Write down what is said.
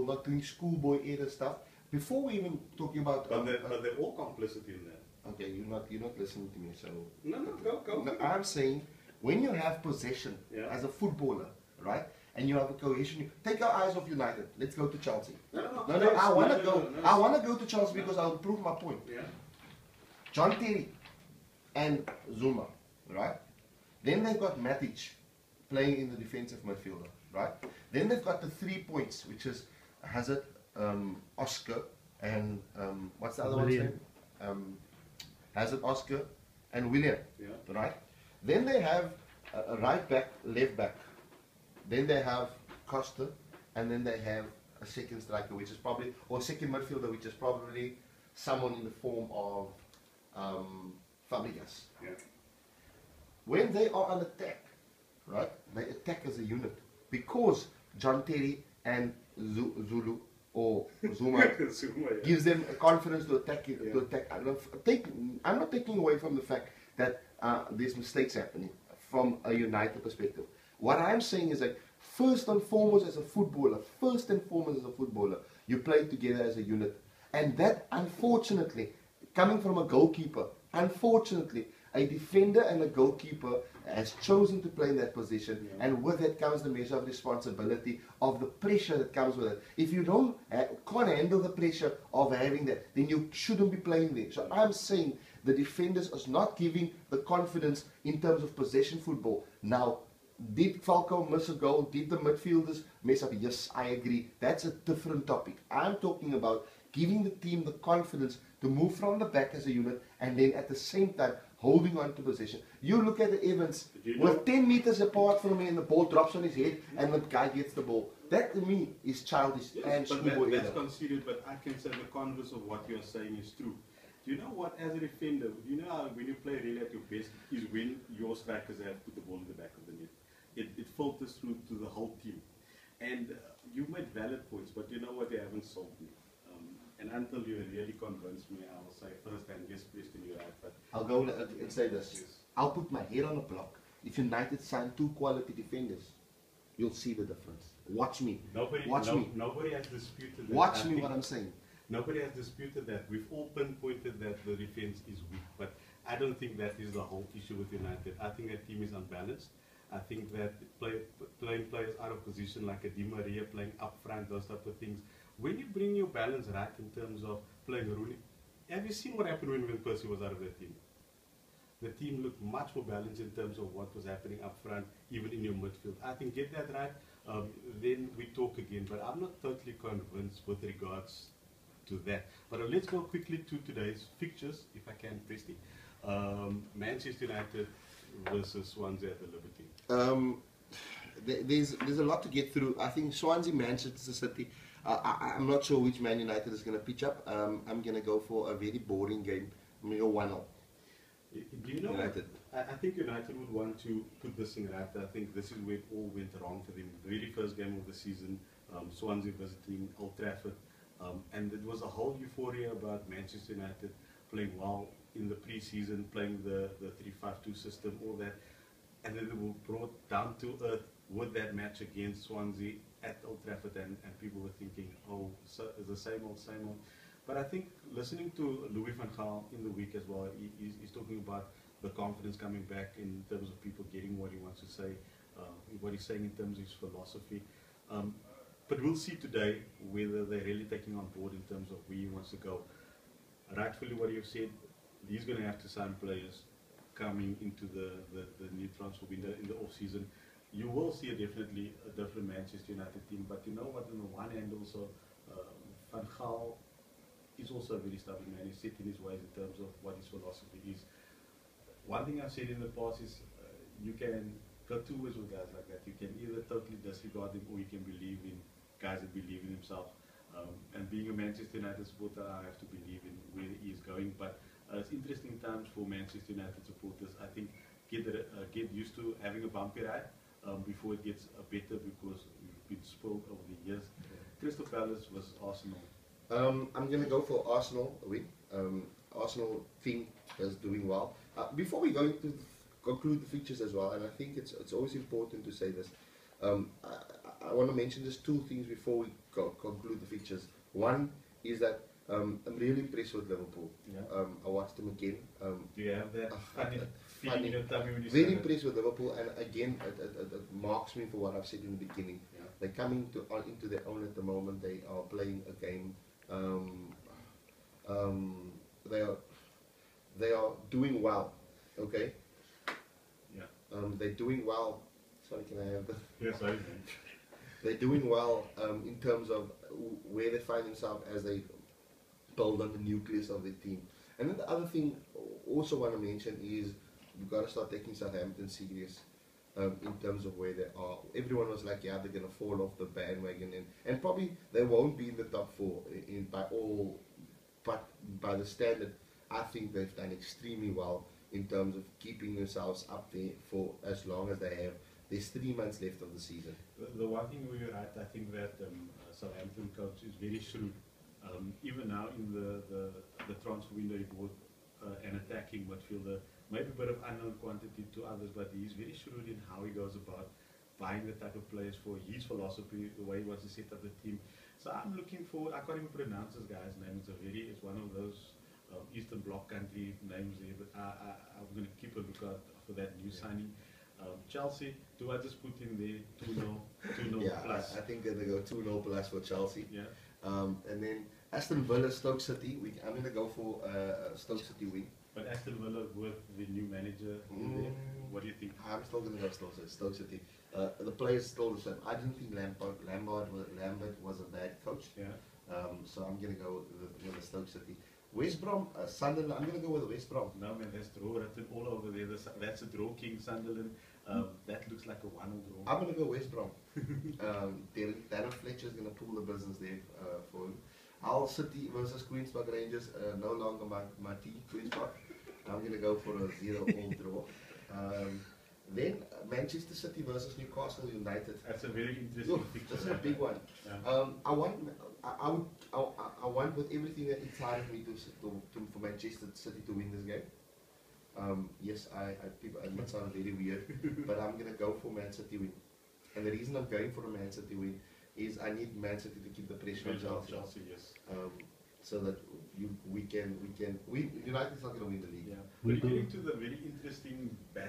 not doing schoolboy era stuff. Before we even talking about, but they're all complicit in that. Okay, you're not listening to me. So no, go. No, I'm saying when you have possession as a footballer, right, and you have a cohesion. Take our eyes off United. Let's go to Chelsea. No. I want to go. I want to go to Chelsea because I'll prove my point. Yeah. John Terry and Zuma, right? Then they've got Matic playing in the defensive midfielder, right? Then they've got the 3 points, which is Hazard, Oscar, and what's the other one's name? Hazard, Oscar, and William, right? Then they have a right back, left back. Then they have Costa, and then they have a second striker, which is probably, or second midfielder, which is probably someone in the form of Fabregas. Yeah. When they are on attack, right, they attack as a unit because John Terry and Zulu or Zuma gives them a confidence to attack. To attack. I'm not taking away from the fact that there's mistakes happening from a United perspective. What I'm saying is that first and foremost as a footballer, you play together as a unit. And that, unfortunately, coming from a goalkeeper, unfortunately, a defender and a goalkeeper has chosen to play in that position, and with that comes the measure of responsibility of the pressure that comes with it. If you can't handle the pressure of having that, then you shouldn't be playing there. So I'm saying the defenders are not giving the confidence in terms of possession football. Now, did Falco miss a goal? Did the midfielders mess up? Yes, I agree. That's a different topic. I'm talking about giving the team the confidence to move from the back as a unit, and then at the same time holding on to possession. You look at the Evans with 10 meters apart from me, and the ball drops on his head, and the guy gets the ball. That to me is childish and schoolboy. That's considered, but I can say the converse of what you're saying is true. Do you know what, as a defender, you know how when you play really at your best is when your strikers have put the ball in the back of the net. It filters through to the whole team. And you made valid points, but you know what, you haven't sold me. And until you really convince me, I will say first and yes, Preston, you're right. But I'll go and say this. Yes. I'll put my head on the block. If United sign 2 quality defenders, you'll see the difference. Watch me. Nobody has disputed that. Watch me what I'm saying. Nobody has disputed that. We've all pinpointed that the defense is weak. But I don't think that is the whole issue with United. I think that team is unbalanced. I think that playing players out of position like a Di Maria playing up front, those type of things. When you bring your balance right in terms of playing Rooney, have you seen what happened when Percy was out of that team? The team looked much more balanced in terms of what was happening up front, even in your midfield. I think get that right, then we talk again. But I'm not totally convinced with regards to that. But let's go quickly to today's fixtures, if I can, Presty. Manchester United versus Swansea at the Liberty. There's a lot to get through. I think Swansea, Manchester City. I'm not sure which Man United is going to pitch up. I'm going to go for a very boring game. I'm going to go 1-0. Do you know United? I think United would want to put this in right. I think this is where it all went wrong for them. The very first game of the season, Swansea visiting Old Trafford. And it was a whole euphoria about Manchester United playing well in the pre-season, playing the 3-5-2 system, all that. And then they were brought down to earth with that match against Swansea at Old Trafford, and people were thinking, oh, so it's the same old. But I think listening to Louis van Gaal in the week as well, he's talking about the confidence coming back in terms of people getting what he wants to say, what he's saying in terms of his philosophy. But we'll see today whether they're really taking on board in terms of where he wants to go. Rightfully what you've said, he's going to have to sign players coming into the new transfer window in the off-season. You will see definitely a different Manchester United team, but you know what, on the one hand also, Van Gaal is also a very stubborn man. He's set in his ways in terms of what his philosophy is. One thing I've said in the past is you can go 2 ways with guys like that. You can either totally disregard him, or you can believe in guys that believe in himself. And being a Manchester United supporter, I have to believe in where he is going. But it's interesting times for Manchester United supporters. I think get used to having a bumpy ride before it gets better, because we've been spoiled over the years. Crystal Palace versus Arsenal. I'm going to go for Arsenal win. Arsenal team is doing well. Before we go to conclude the features as well, and I think it's always important to say this. I want to mention just 2 things before we conclude One is that I'm really impressed with Liverpool. Yeah. I watched them again. Do you have that funny feeling in your tummy when you very say impressed with Liverpool, and again, it marks me for what I've said in the beginning. Yeah. They're coming into their own at the moment. They are playing a game. They are doing well. Okay. Yeah. They're doing well. Sorry, can I have the? Yes, I do. They're doing well in terms of where they find themselves as they build on the nucleus of their team. And then the other thing also want to mention is we've got to start taking Southampton serious in terms of where they are. Everyone was like, yeah, they're going to fall off the bandwagon, and probably they won't be in the top four but by the standard, I think they've done extremely well in terms of keeping themselves up there for as long as they have. There's 3 months left of the season. The one thing we were right, I think that Southampton coach is very shrewd. Even now in the transfer window, he bought an attacking midfielder, maybe a bit of unknown quantity to others, but he's very shrewd in how he goes about buying the type of players for his philosophy, the way he wants to set up the team. So I'm looking forward. I can't even pronounce this guy's name. It's one of those Eastern Bloc country names there, but I'm going to keep a lookout for that new signing. Chelsea, do I just put in there 2-0 Yeah, plus? I think they go 2-0 plus for Chelsea. Yeah. And then Aston Villa, Stoke City. I'm going to go for Stoke City win. But Aston Villa with the new manager, what do you think? I'm still going to go Stoke City. The players still the same. I didn't think Lambert was a bad coach. Yeah. So I'm going to go with the Stoke City. West Brom, Sunderland. I'm going to go with the West Brom. No man, that's draw written all over there. That's a draw, King Sunderland. That looks like a 1-0 draw. I'm going to go West Brom. Darren Fletcher is going to pull the business there for him. Hull City versus Queen's Park Rangers. No longer my team, Queen's Park. I'm going to go for a 0-0 draw. Then Manchester City versus Newcastle United. That's a very interesting picture. That's a big one. Yeah. I want with everything that inside of me for Manchester City to win this game. Yes, it might sound very weird, but I'm gonna go for Man City win. And the reason I'm going for a Man City win is I need Man City to keep the pressure on Chelsea. Yes. So that United's not gonna win the league. Yeah. We're getting to the very interesting battle.